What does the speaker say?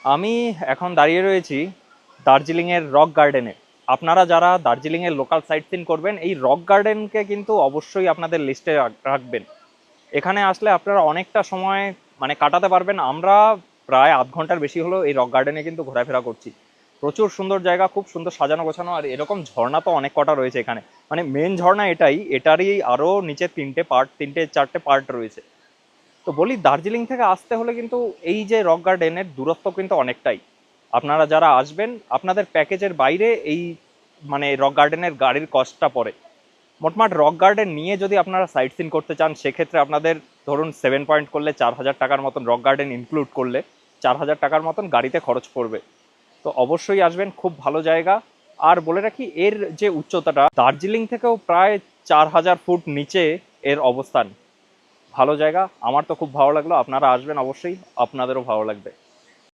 আমি এখন দাঁড়িয়ে রয়েছি দার্জিলিংয়ের রক গার্ডেনে। আপনারা যারা দার্জিলিংয়ের লোকাল সাইট সিন করবেন, এই রক গার্ডেনকে কিন্তু অবশ্যই আপনাদের লিস্টে রাখবেন। এখানে আসলে আপনারা অনেকটা সময় মানে কাটাতে পারবেন। আমরা প্রায় আধ ঘন্টার বেশি হলো এই রক গার্ডেনে কিন্তু ঘোরাফেরা করছি। প্রচুর সুন্দর জায়গা, খুব সুন্দর সাজানো গোছানো, আর এরকম ঝর্ণা তো অনেক কটা রয়েছে এখানে। মানে মেন ঝর্ণা এটাই, এটারই আরও নিচে তিনটে চারটে পার্ট রয়েছে। তো বলি, দার্জিলিং থেকে আসতে হলে কিন্তু এই যে রক গার্ডেনের দূরত্ব কিন্তু অনেকটাই। আপনারা যারা আসবেন, আপনাদের প্যাকেজের বাইরে এই মানে রক গার্ডেনের গাড়ির কস্টটা পড়ে। মোটমাট রক গার্ডেন নিয়ে যদি আপনারা সাইট সিন করতে চান, সেক্ষেত্রে আপনাদের ধরুন 7 পয়েন্ট করলে 4,000 টাকার মতন, রক গার্ডেন ইনক্লুড করলে 4,000 টাকার মতন গাড়িতে খরচ পড়বে। তো অবশ্যই আসবেন, খুব ভালো জায়গা। আর বলে রাখি, এর যে উচ্চতাটা দার্জিলিং থেকেও প্রায় 4,000 ফুট নিচে এর অবস্থান। ভালো জায়গা, আমার তো খুব ভালো লাগলো। আপনারা আসবেন অবশ্যই, আপনাদেরও ভালো লাগবে।